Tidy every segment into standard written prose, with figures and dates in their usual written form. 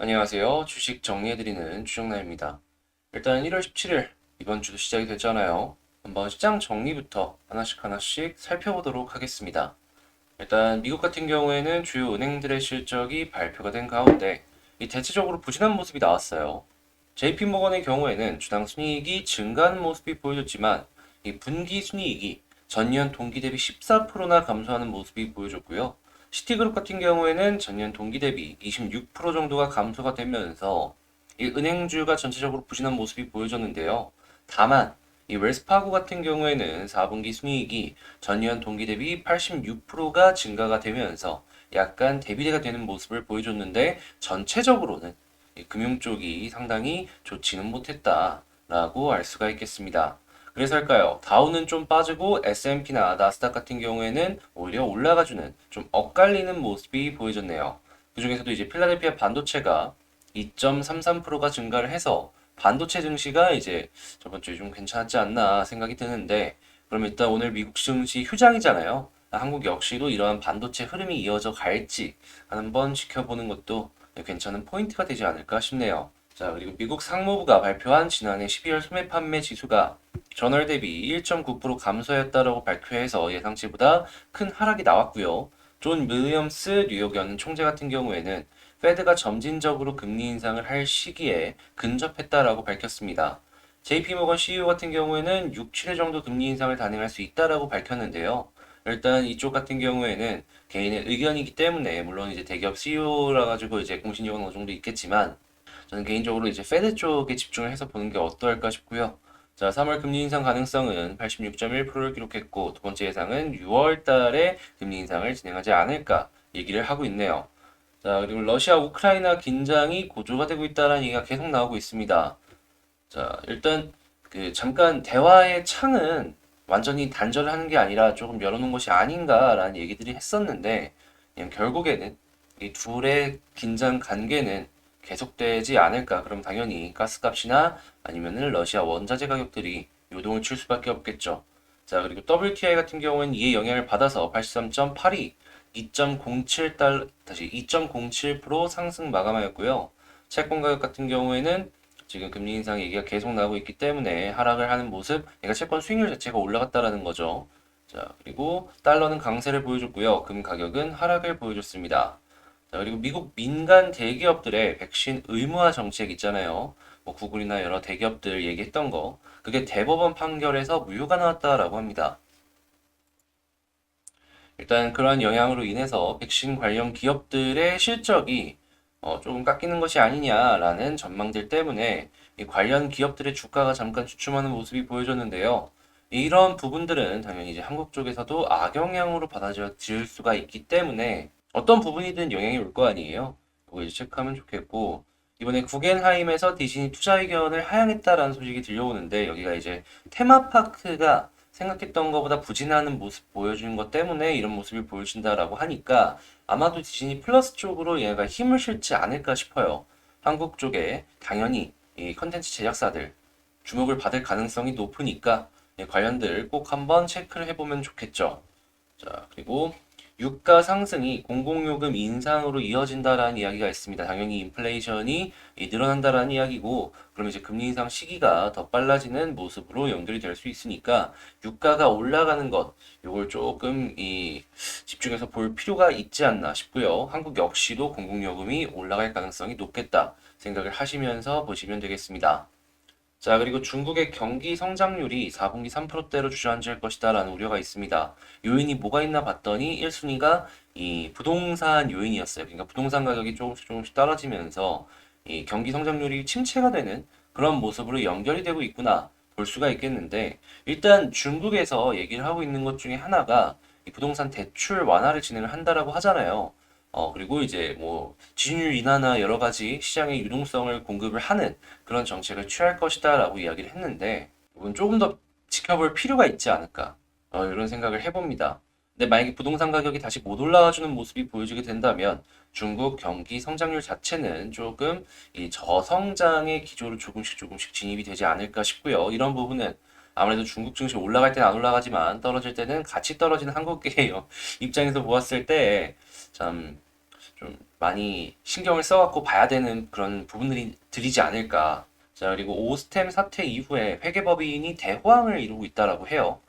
안녕하세요. 주식 정리해드리는 주정남입니다. 일단 1월 17일 이번 주도 시작이 됐잖아요. 한번 시장 정리부터 하나씩 살펴보도록 하겠습니다. 일단 미국 같은 경우에는 주요 은행들의 실적이 발표가 된 가운데 이 대체적으로 부진한 모습이 나왔어요. JP모건의 경우에는 주당 순이익이 증가하는 모습이 보여졌지만 이 분기 순이익이 전년 동기 대비 14%나 감소하는 모습이 보여졌고요. 시티그룹 같은 경우에는 전년 동기 대비 26% 정도가 감소가 되면서 이 은행주가 전체적으로 부진한 모습이 보여졌는데요. 다만 이 웰스파고 같은 경우에는 4분기 순이익이 전년 동기 대비 86%가 증가가 되면서 약간 대비대가 되는 모습을 보여줬는데 전체적으로는 이 금융 쪽이 상당히 좋지는 못했다라고 알 수가 있겠습니다. 그래서일까요? 다우는 좀 빠지고 S&P나 나스닥 같은 경우에는 오히려 올라가주는 좀 엇갈리는 모습이 보여졌네요. 그중에서도 이제 필라델피아 반도체가 2.33%가 증가를 해서 반도체 증시가 이제 저번 주에 좀 괜찮았지 않나 생각이 드는데 그럼 일단 오늘 미국 증시 휴장이잖아요. 한국 역시도 이러한 반도체 흐름이 이어져 갈지 한번 지켜보는 것도 괜찮은 포인트가 되지 않을까 싶네요. 자, 그리고 미국 상무부가 발표한 지난해 12월 소매 판매 지수가 전월 대비 1.9% 감소했다라고 발표해서 예상치보다 큰 하락이 나왔고요. 존 윌리엄스 뉴욕 연은 총재 같은 경우에는 페드가 점진적으로 금리 인상을 할 시기에 근접했다라고 밝혔습니다. JP모건 CEO 같은 경우에는 6, 7회 정도 금리 인상을 단행할 수 있다라고 밝혔는데요. 일단 이쪽 같은 경우에는 개인의 의견이기 때문에 물론 이제 대기업 CEO라 가지고 이제 공신력은 어느 정도 있겠지만 저는 개인적으로 이제 페드 쪽에 집중을 해서 보는 게 어떨까 싶고요. 자, 3월 금리 인상 가능성은 86.1%를 기록했고 두 번째 예상은 6월 달에 금리 인상을 진행하지 않을까 얘기를 하고 있네요. 자, 그리고 러시아 우크라이나 긴장이 고조가 되고 있다는 얘기가 계속 나오고 있습니다. 자, 일단 그 잠깐 대화의 창은 완전히 단절을 하는 게 아니라 조금 열어놓은 것이 아닌가라는 얘기들이 했었는데 그냥 결국에는 이 둘의 긴장 관계는 계속되지 않을까. 그럼 당연히 가스값이나 아니면은 러시아 원자재 가격들이 요동을 칠 수밖에 없겠죠. 자, 그리고 WTI 같은 경우는 이에 영향을 받아서 83.82, 2.07달러, 다시 2.07% 상승 마감하였고요. 채권 가격 같은 경우에는 지금 금리 인상 얘기가 계속 나오고 있기 때문에 하락을 하는 모습, 그러니까 채권 수익률 자체가 올라갔다라는 거죠. 자, 그리고 달러는 강세를 보여줬고요. 금 가격은 하락을 보여줬습니다. 자, 그리고 미국 민간 대기업들의 백신 의무화 정책 있잖아요. 뭐 구글이나 여러 대기업들 얘기했던 거. 그게 대법원 판결에서 무효가 나왔다라고 합니다. 일단 그러한 영향으로 인해서 백신 관련 기업들의 실적이 조금 깎이는 것이 아니냐라는 전망들 때문에 이 관련 기업들의 주가가 잠깐 주춤하는 모습이 보여졌는데요. 이런 부분들은 당연히 이제 한국 쪽에서도 악영향으로 받아들일 수가 있기 때문에 어떤 부분이든 영향이 올 거 아니에요. 그거 이제 체크하면 좋겠고 이번에 구겐하임에서 디즈니 투자 의견을 하향했다라는 소식이 들려오는데 여기가 이제 테마파크가 생각했던 것보다 부진하는 모습 보여주는 것 때문에 이런 모습을 보여준다라고 하니까 아마도 디즈니 플러스 쪽으로 얘가 힘을 실지 않을까 싶어요. 한국 쪽에 당연히 이 컨텐츠 제작사들 주목을 받을 가능성이 높으니까 관련들 꼭 한번 체크를 해보면 좋겠죠. 자, 그리고 유가 상승이 공공요금 인상으로 이어진다라는 이야기가 있습니다. 당연히 인플레이션이 늘어난다라는 이야기고, 그럼 이제 금리 인상 시기가 더 빨라지는 모습으로 연결이 될 수 있으니까 유가가 올라가는 것, 요걸 조금 집중해서 볼 필요가 있지 않나 싶고요. 한국 역시도 공공요금이 올라갈 가능성이 높겠다 생각을 하시면서 보시면 되겠습니다. 자, 그리고 중국의 경기 성장률이 4분기 3%대로 주저앉을 것이다라는 우려가 있습니다. 요인이 뭐가 있나 봤더니 1순위가 이 부동산 요인이었어요. 그러니까 부동산 가격이 조금씩 떨어지면서 이 경기 성장률이 침체가 되는 그런 모습으로 연결이 되고 있구나 볼 수가 있겠는데 일단 중국에서 얘기를 하고 있는 것 중에 하나가 이 부동산 대출 완화를 진행을 한다라고 하잖아요. 그리고 이제 뭐 지준율 인하나 여러 가지 시장의 유동성을 공급을 하는 그런 정책을 취할 것이다라고 이야기를 했는데 이건 조금 더 지켜볼 필요가 있지 않을까 이런 생각을 해봅니다. 근데 만약에 부동산 가격이 다시 못 올라와주는 모습이 보여지게 된다면 중국 경기 성장률 자체는 조금 이 저성장의 기조로 조금씩 진입이 되지 않을까 싶고요. 이런 부분은 아무래도 중국 증시 올라갈 때는 안 올라가지만 떨어질 때는 같이 떨어지는 한국계의 입장에서 보았을 때 참 좀 많이 신경을 써갖고 봐야 되는 그런 부분들이 들이지 않을까. 자, 그리고 오스템 사태 이후에 회계법인이 대호황을 이루고 있다라고 해요.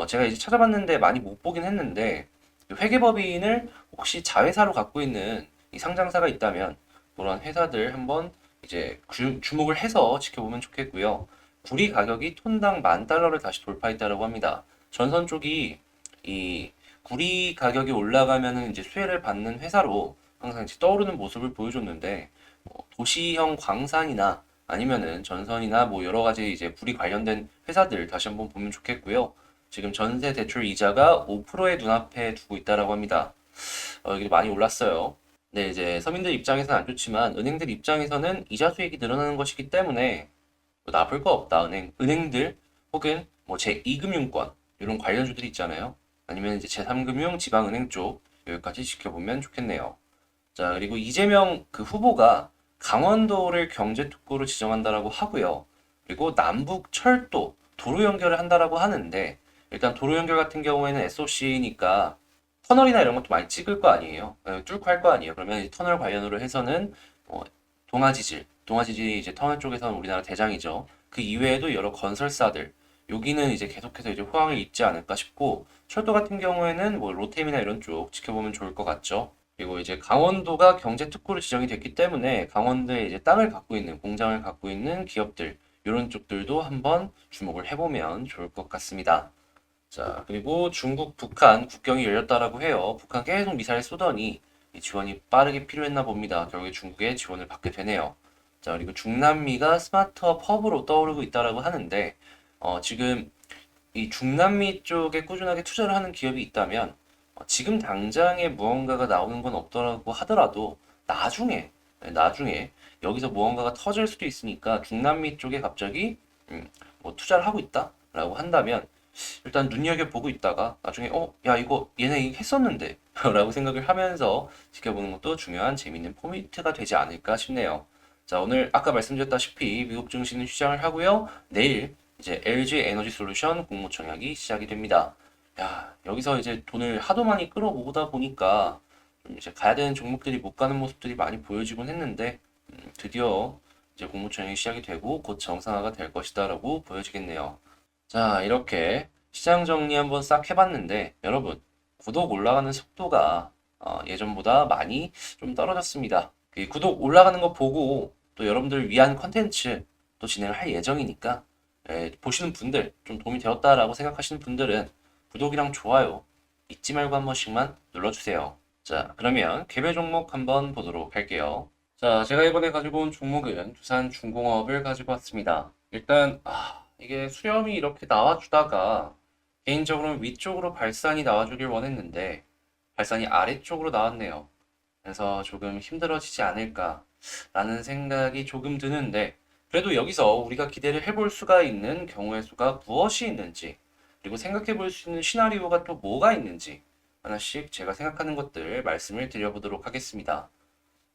제가 이제 찾아봤는데 많이 못 보긴 했는데, 회계법인을 혹시 자회사로 갖고 있는 이 상장사가 있다면, 그런 회사들 한번 이제 주목을 해서 지켜보면 좋겠고요. 구리 가격이 톤당 10,000달러를 다시 돌파했다라고 합니다. 전선 쪽이 이 구리 가격이 올라가면은 이제 수혜를 받는 회사로 항상 이제 떠오르는 모습을 보여줬는데, 도시형 광산이나 아니면은 전선이나 뭐 여러 가지 이제 구리 관련된 회사들 다시 한번 보면 좋겠고요. 지금 전세 대출 이자가 5%의 눈앞에 두고 있다라고 합니다. 이게 많이 올랐어요. 네, 이제 서민들 입장에서는 안 좋지만 은행들 입장에서는 이자 수익이 늘어나는 것이기 때문에 뭐 나쁠 거 없다. 은행들 혹은 뭐 제2금융권 이런 관련주들이 있잖아요. 아니면 이제 제3금융 지방은행 쪽 여기까지 지켜보면 좋겠네요. 자, 그리고 이재명 그 후보가 강원도를 경제특구로 지정한다라고 하고요. 그리고 남북 철도, 도로 연결을 한다라고 하는데, 일단 도로 연결 같은 경우에는 SOC니까 터널이나 이런 것도 많이 찍을 거 아니에요. 뚫고 할 거 아니에요. 그러면 이 터널 관련으로 해서는 동아지질 이제 터널 쪽에서는 우리나라 대장이죠. 그 이외에도 여러 건설사들, 여기는 이제 계속해서 이제 호황을 잇지 않을까 싶고, 철도 같은 경우에는 뭐 로템이나 이런 쪽 지켜보면 좋을 것 같죠. 그리고 이제 강원도가 경제특구로 지정이 됐기 때문에 강원도에 이제 땅을 갖고 있는 공장을 갖고 있는 기업들 이런 쪽들도 한번 주목을 해보면 좋을 것 같습니다. 자, 그리고 중국, 북한 국경이 열렸다라고 해요. 북한 계속 미사일 쏘더니 이 지원이 빠르게 필요했나 봅니다. 결국에 중국의 지원을 받게 되네요. 자, 그리고 중남미가 스마트업 허브로 떠오르고 있다라고 하는데 지금 이 중남미 쪽에 꾸준하게 투자를 하는 기업이 있다면 지금 당장에 무언가가 나오는 건 없더라고 하더라도 나중에 여기서 무언가가 터질 수도 있으니까 중남미 쪽에 갑자기 뭐 투자를 하고 있다라고 한다면 일단 눈여겨보고 있다가 나중에 야 이거 얘네 이거 했었는데 라고 생각을 하면서 지켜보는 것도 중요한 재밌는 포인트가 되지 않을까 싶네요. 자, 오늘 아까 말씀드렸다시피 미국 증시는 휴장을 하고요. 내일 이제 LG 에너지 솔루션 공모청약이 시작이 됩니다. 야, 여기서 이제 돈을 하도 많이 끌어모으다 보니까 좀 이제 가야 되는 종목들이 못 가는 모습들이 많이 보여지곤 했는데 드디어 이제 공모청약이 시작이 되고 곧 정상화가 될 것이다라고 보여지겠네요. 자, 이렇게 시장 정리 한번 싹 해봤는데 여러분 구독 올라가는 속도가 예전보다 많이 좀 떨어졌습니다. 그 구독 올라가는 거 보고 또 여러분들 위한 컨텐츠 또 진행을 할 예정이니까 보시는 분들 좀 도움이 되었다라고 생각하시는 분들은 구독이랑 좋아요 잊지 말고 한 번씩만 눌러주세요. 자, 그러면 개별 종목 한번 보도록 할게요. 자, 제가 이번에 가지고 온 종목은 두산중공업을 가지고 왔습니다. 일단 이게 수렴이 이렇게 나와주다가 개인적으로는 위쪽으로 발산이 나와주길 원했는데 발산이 아래쪽으로 나왔네요. 그래서 조금 힘들어지지 않을까라는 생각이 조금 드는데 그래도 여기서 우리가 기대를 해볼 수가 있는 경우의 수가 무엇이 있는지 그리고 생각해 볼 수 있는 시나리오가 또 뭐가 있는지 하나씩 제가 생각하는 것들 말씀을 드려보도록 하겠습니다.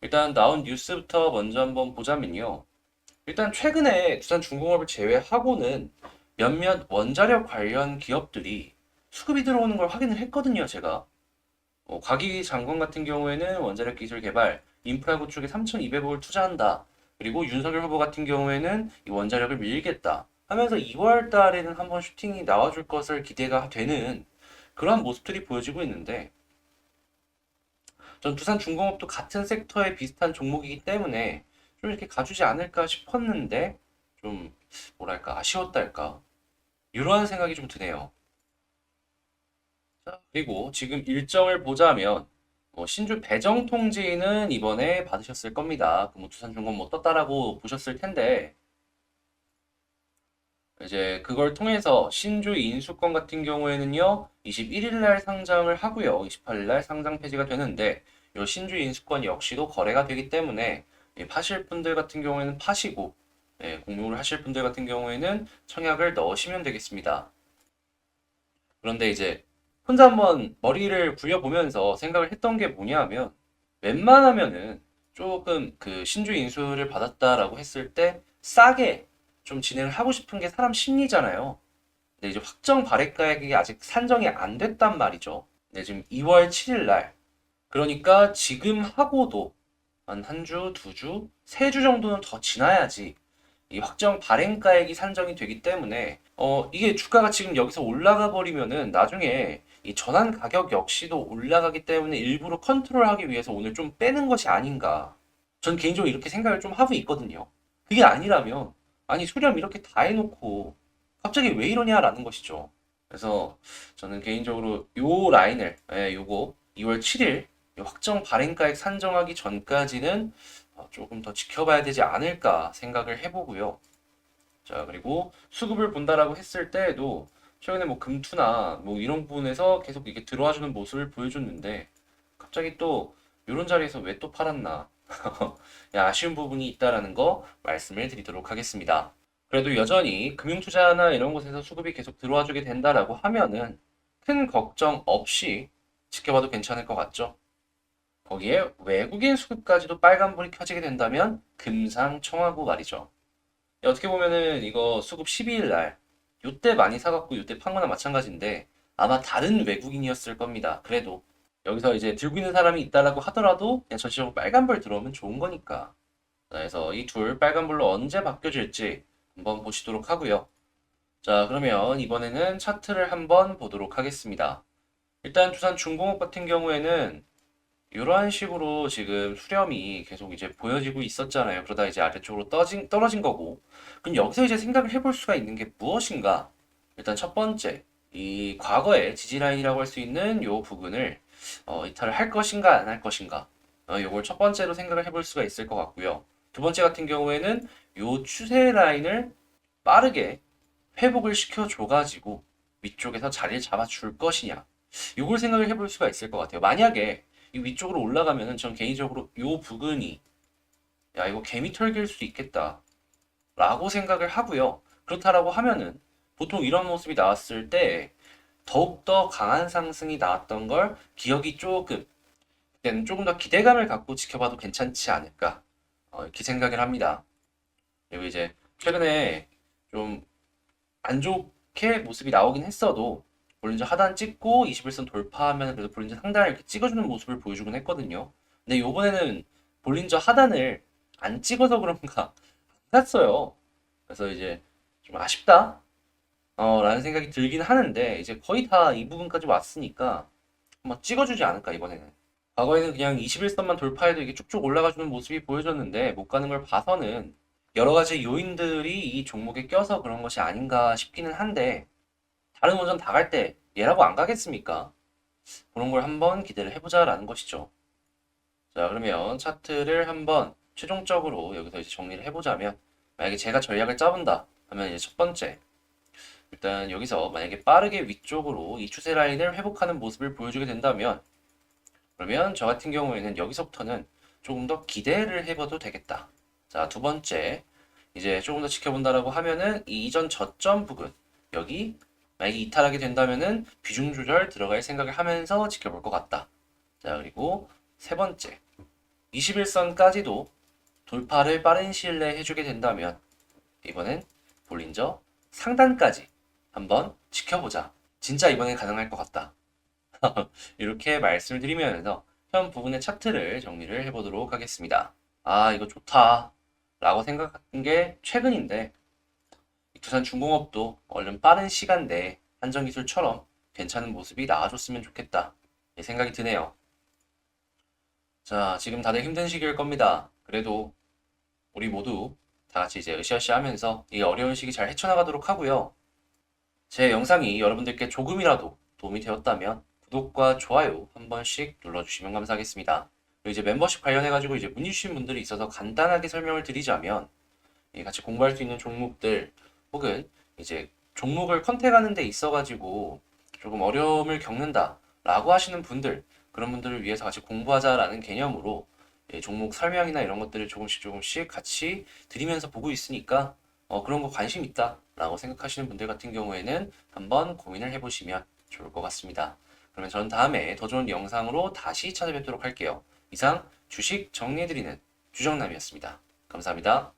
일단 나온 뉴스부터 먼저 한번 보자면요. 일단 최근에 두산중공업을 제외하고는 몇몇 원자력 관련 기업들이 수급이 들어오는 걸 확인을 했거든요, 제가. 과기 장관 같은 경우에는 원자력 기술 개발, 인프라 구축에 3,200억을 투자한다. 그리고 윤석열 후보 같은 경우에는 이 원자력을 밀겠다. 하면서 2월 달에는 한번 슈팅이 나와줄 것을 기대가 되는 그러한 모습들이 보여지고 있는데, 전 두산중공업도 같은 섹터에 비슷한 종목이기 때문에 좀 이렇게 가주지 않을까 싶었는데, 좀, 뭐랄까, 아쉬웠달까. 이러한 생각이 좀 드네요. 자, 그리고 지금 일정을 보자면 신주 배정 통지는 이번에 받으셨을 겁니다. 그뭐 두산중공 뭐 떴다라고 보셨을 텐데 이제 그걸 통해서 신주 인수권 같은 경우에는요 21일 날 상장을 하고요 28일 날 상장 폐지가 되는데 이 신주 인수권 역시도 거래가 되기 때문에 파실 분들 같은 경우에는 파시고 공유를 하실 분들 같은 경우에는 청약을 넣으시면 되겠습니다. 그런데 이제 혼자 한번 머리를 굴려보면서 생각을 했던 게 뭐냐면 웬만하면은 조금 그 신주 인수를 받았다라고 했을 때 싸게 좀 진행을 하고 싶은 게 사람 심리잖아요. 근데 이제 확정 발행 가액이 아직 산정이 안 됐단 말이죠. 네, 지금 2월 7일 날 그러니까 지금 하고도 한 주, 두 주, 세 주 정도는 더 지나야지 이 확정 발행가액이 산정이 되기 때문에 이게 주가가 지금 여기서 올라가 버리면은 나중에 이 전환 가격 역시도 올라가기 때문에 일부러 컨트롤하기 위해서 오늘 좀 빼는 것이 아닌가. 전 개인적으로 이렇게 생각을 좀 하고 있거든요. 그게 아니라면 아니 수렴 이렇게 다 해놓고 갑자기 왜 이러냐라는 것이죠. 그래서 저는 개인적으로 요 라인을 요거 2월 7일 확정 발행가액 산정하기 전까지는 조금 더 지켜봐야 되지 않을까 생각을 해보고요. 자, 그리고 수급을 본다라고 했을 때에도 최근에 뭐 금투나 뭐 이런 부분에서 계속 이게 들어와주는 모습을 보여줬는데 갑자기 또 이런 자리에서 왜 또 팔았나 아쉬운 부분이 있다라는 거 말씀을 드리도록 하겠습니다. 그래도 여전히 금융투자나 이런 곳에서 수급이 계속 들어와주게 된다라고 하면은 큰 걱정 없이 지켜봐도 괜찮을 것 같죠? 거기에 외국인 수급까지도 빨간불이 켜지게 된다면 금상첨화고 말이죠. 어떻게 보면은 이거 수급 12일 날 요때 많이 사갖고 요때 판 거나 마찬가지인데 아마 다른 외국인이었을 겁니다. 그래도 여기서 이제 들고 있는 사람이 있다라고 하더라도 그냥 전체적으로 빨간불 들어오면 좋은 거니까. 그래서 이 둘 빨간불로 언제 바뀌어질지 한번 보시도록 하고요. 자, 그러면 이번에는 차트를 한번 보도록 하겠습니다. 일단 두산중공업 같은 경우에는 이러한 식으로 지금 수렴이 계속 이제 보여지고 있었잖아요. 그러다 이제 아래쪽으로 떨어진 거고. 그럼 여기서 이제 생각을 해볼 수가 있는 게 무엇인가? 일단 첫 번째, 이 과거의 지지라인이라고 할 수 있는 요 부분을 이탈을 할 것인가 안 할 것인가? 요걸 첫 번째로 생각을 해볼 수가 있을 것 같고요. 두 번째 같은 경우에는 요 추세 라인을 빠르게 회복을 시켜줘가지고 위쪽에서 자리를 잡아줄 것이냐. 요걸 생각을 해볼 수가 있을 것 같아요. 만약에 이 위쪽으로 올라가면은 전 개인적으로 요 부근이 야 이거 개미 털기일 수 있겠다 라고 생각을 하고요. 그렇다라고 하면은 보통 이런 모습이 나왔을 때 더욱더 강한 상승이 나왔던 걸 기억이 그때는 조금 더 기대감을 갖고 지켜봐도 괜찮지 않을까 이렇게 생각을 합니다. 그리고 이제 최근에 좀 안 좋게 모습이 나오긴 했어도 볼린저 하단 찍고 21선 돌파하면 그래도 볼린저 상단을 이렇게 찍어주는 모습을 보여주긴 했거든요. 근데 요번에는 볼린저 하단을 안 찍어서 그런가 샀어요. 그래서 이제 좀 아쉽다 라는 생각이 들긴 하는데 이제 거의 다 이 부분까지 왔으니까 한번 찍어주지 않을까 이번에는. 과거에는 그냥 21선만 돌파해도 이게 쭉쭉 올라가주는 모습이 보여줬는데 못 가는 걸 봐서는 여러 가지 요인들이 이 종목에 껴서 그런 것이 아닌가 싶기는 한데 다른 원전 다 갈 때 얘라고 안 가겠습니까? 그런 걸 한번 기대를 해보자라는 것이죠. 자, 그러면 차트를 한번 최종적으로 여기서 이제 정리를 해보자면 만약에 제가 전략을 짜본다 하면 이제 첫 번째 일단 여기서 만약에 빠르게 위쪽으로 이 추세 라인을 회복하는 모습을 보여주게 된다면 그러면 저 같은 경우에는 여기서부터는 조금 더 기대를 해봐도 되겠다. 자, 두 번째 이제 조금 더 지켜본다라고 하면은 이 이전 저점 부근 여기 만약에 이탈하게 된다면은 비중 조절 들어갈 생각을 하면서 지켜볼 것 같다. 자, 그리고 세 번째 21선까지도 돌파를 빠른 시일 내에 해주게 된다면 이번엔 볼린저 상단까지 한번 지켜보자. 진짜 이번엔 가능할 것 같다. 이렇게 말씀을 드리면서 현 부분의 차트를 정리를 해보도록 하겠습니다. 아, 이거 좋다. 라고 생각한 게 최근인데, 두산중공업도 얼른 빠른 시간 내에 한전기술처럼 괜찮은 모습이 나와줬으면 좋겠다. 이 생각이 드네요. 자, 지금 다들 힘든 시기일 겁니다. 그래도 우리 모두 다 같이 이제 으쌰으쌰 하면서 이 어려운 시기 잘 헤쳐나가도록 하고요. 제 영상이 여러분들께 조금이라도 도움이 되었다면 구독과 좋아요 한 번씩 눌러주시면 감사하겠습니다. 그리고 이제 멤버십 관련해가지고 이제 문의 주신 분들이 있어서 간단하게 설명을 드리자면 같이 공부할 수 있는 종목들 혹은 이제 종목을 컨택하는 데 있어가지고 조금 어려움을 겪는다 라고 하시는 분들 그런 분들을 위해서 같이 공부하자라는 개념으로 종목 설명이나 이런 것들을 조금씩 조금씩 같이 드리면서 보고 있으니까 그런 거 관심 있다 라고 생각하시는 분들 같은 경우에는 한번 고민을 해보시면 좋을 것 같습니다. 그러면 저는 다음에 더 좋은 영상으로 다시 찾아뵙도록 할게요. 이상 주식 정리해드리는 주정남이었습니다. 감사합니다.